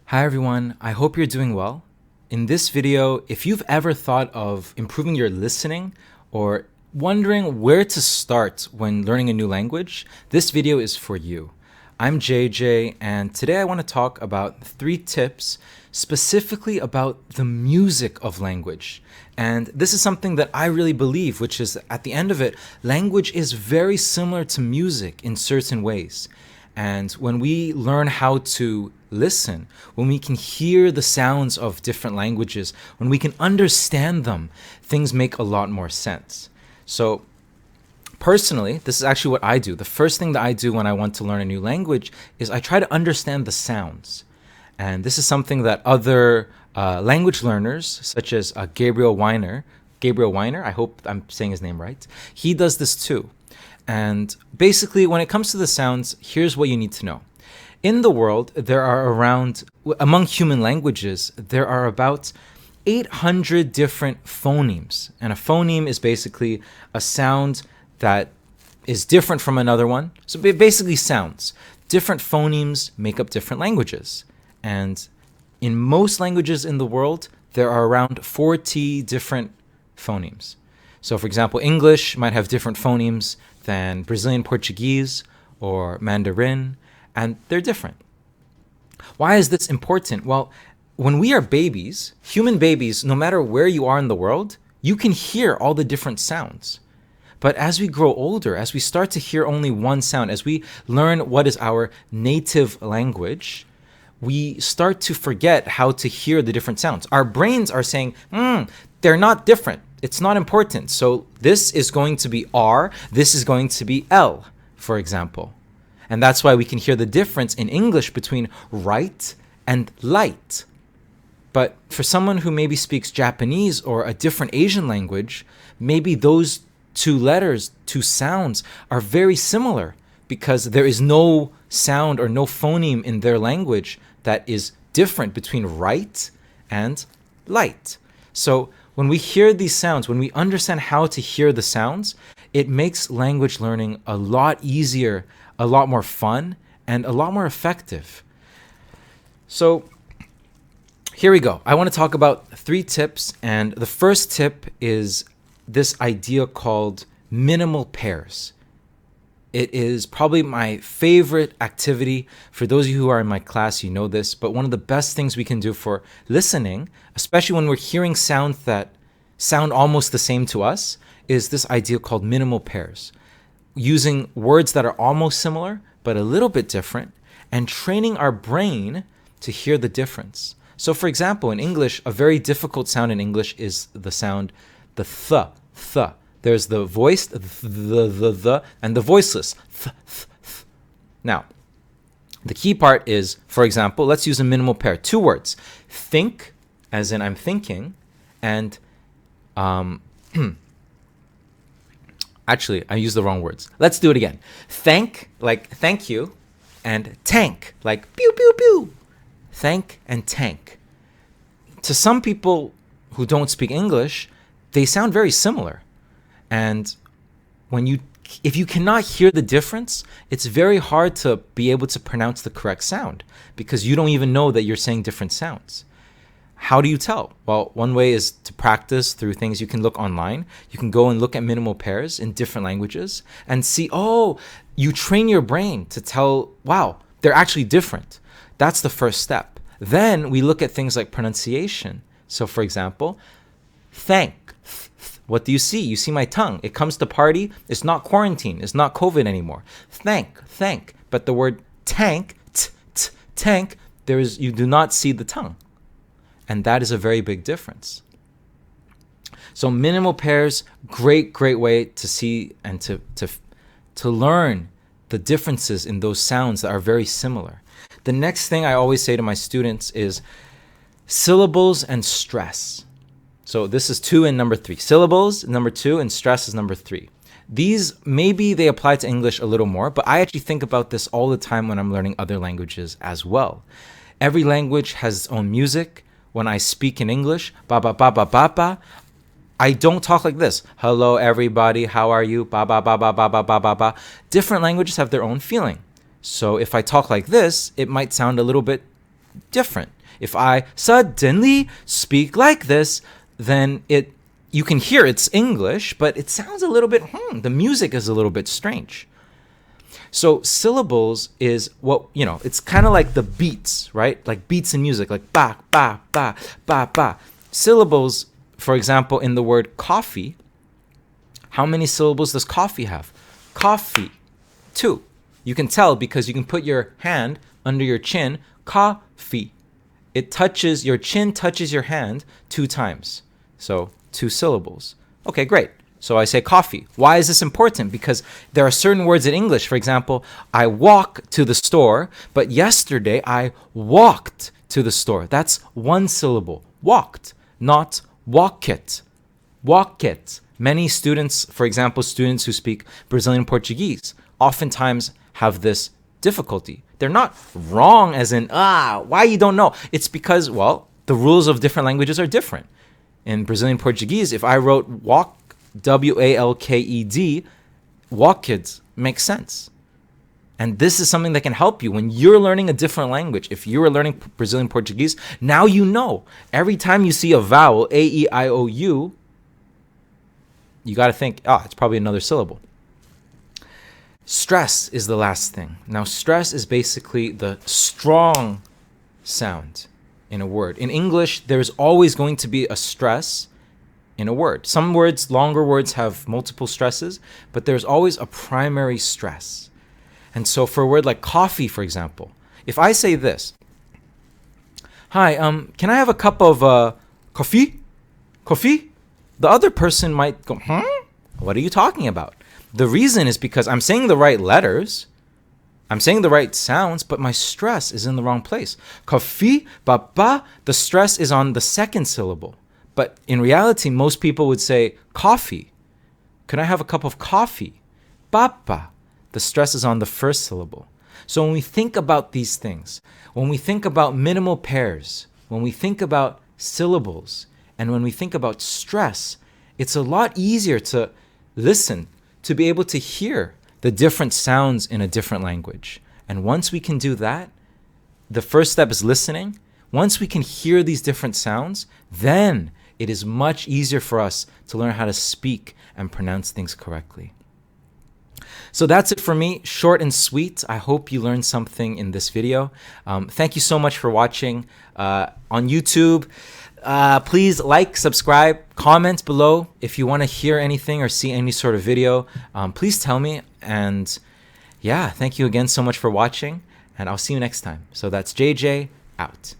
Hi everyone, I hope you're doing well. In this video, if you've ever thought of improving your listening or wondering where to start when learning a new language, this video is for you. I'm JJ, and today I want to talk about 3 tips specifically about the music of language. And this is something that I really believe, which is at the end of it, language is very similar to music in certain ways. And when we learn how to listen, when we can hear the sounds of different languages, when we can understand them, things make a lot more sense. So personally, this is actually what I do. The first thing that I do when I want to learn a new language is I try to understand the sounds. And this is something that other language learners, such as Gabriel Weiner, I hope I'm saying his name right, he does this too. And basically, when it comes to the sounds, here's what you need to know. In the world, among human languages, there are about 800 different phonemes. And a phoneme is basically a sound that is different from another one. So basically sounds. Different phonemes make up different languages. And in most languages in the world, there are around 40 different phonemes. So for example, English might have different phonemes than Brazilian Portuguese or Mandarin, and they're different. Why is this important? Well, when we are babies, human babies, no matter where you are in the world, you can hear all the different sounds. But as we grow older, as we start to hear only one sound, as we learn what is our native language, we start to forget how to hear the different sounds. Our brains are saying, they're not different. It's not important. So this is going to be R, this is going to be L, for example. And that's why we can hear the difference in English between right and light. But for someone who maybe speaks Japanese or a different Asian language, maybe those 2 letters, 2 sounds are very similar because there is no sound or no phoneme in their language that is different between right and light. So when we hear these sounds, when we understand how to hear the sounds, it makes language learning a lot easier, a lot more fun, and a lot more effective. So here we go. I want to talk about 3 tips, and the first tip is this idea called minimal pairs. It is probably my favorite activity. For those of you who are in my class, you know this, but one of the best things we can do for listening, especially when we're hearing sounds that sound almost the same to us, is this idea called minimal pairs. Using words that are almost similar, but a little bit different, and training our brain to hear the difference. So for example, in English, a very difficult sound in English is the sound, the th. There's the voiced, the, and the voiceless, th. Now, the key part is, for example, let's use a minimal pair. 2 words, think, as in I'm thinking, and actually, I used the wrong words. Let's do it again. Thank, like thank you, and tank, like pew, pew, pew. Thank and tank. To some people who don't speak English, they sound very similar. And if you cannot hear the difference, it's very hard to be able to pronounce the correct sound because you don't even know that you're saying different sounds. How do you tell? Well, one way is to practice through things you can look online. You can go and look at minimal pairs in different languages and see, you train your brain to tell, wow, they're actually different. That's the first step. Then we look at things like pronunciation. So for example, thank. What do you see? You see my tongue. It comes to party. It's not quarantine. It's not COVID anymore. Thank. But the word tank, tank, you do not see the tongue. And that is a very big difference. So minimal pairs, great way to see and to learn the differences in those sounds that are very similar. The next thing I always say to my students is syllables and stress. So this is 2 and number 3. Syllables, number 2, and stress is number 3. These, maybe they apply to English a little more, but I actually think about this all the time when I'm learning other languages as well. Every language has its own music. When I speak in English, ba ba ba ba ba ba, I don't talk like this. Hello everybody, how are you? Ba ba ba ba ba ba ba ba ba. Different languages have their own feeling. So if I talk like this, it might sound a little bit different. If I suddenly speak like this, then you can hear it's English, but it sounds a little bit, the music is a little bit strange. So syllables is what, it's kind of like the beats, right? Like beats in music, like ba, ba, ba, ba, ba. Syllables, for example, in the word coffee, how many syllables does coffee have? Coffee, 2. You can tell because you can put your hand under your chin, coffee. Your chin touches your hand 2 times. So 2 syllables. Okay, great. So I say coffee. Why is this important? Because there are certain words in English. For example, I walk to the store, but yesterday I walked to the store. That's 1 syllable. Walked, not walk it. Walk it. Many students, for example, students who speak Brazilian Portuguese, oftentimes have this difficulty. They're not wrong as in, why you don't know? It's because, the rules of different languages are different. In Brazilian Portuguese, if I wrote walk, W-A-L-K-E-D, walked makes sense. And this is something that can help you when you're learning a different language. If you are learning Brazilian Portuguese, now you know. Every time you see a vowel, A-E-I-O-U, you got to think, it's probably another syllable. Stress is the last thing. Now, stress is basically the strong sound in a word. In English, there's always going to be a stress in a word. Some words, longer words, have multiple stresses, but there's always a primary stress. And so for a word like coffee, for example, if I say this, hi, can I have a cup of coffee? Coffee? The other person might go, what are you talking about? The reason is because I'm saying the right letters, I'm saying the right sounds, but my stress is in the wrong place. Coffee, ba, the stress is on the second syllable. But in reality, most people would say coffee. Can I have a cup of coffee? Papa. The stress is on the first syllable. So when we think about these things, when we think about minimal pairs, when we think about syllables, and when we think about stress, it's a lot easier to listen, to be able to hear the different sounds in a different language. And once we can do that, the first step is listening. Once we can hear these different sounds, then it is much easier for us to learn how to speak and pronounce things correctly. So that's it for me, short and sweet. I hope you learned something in this video. Thank you so much for watching on YouTube. Please like, subscribe, comment below if you want to hear anything or see any sort of video. Please tell me. And yeah, thank you again so much for watching, and I'll see you next time. So that's JJ out.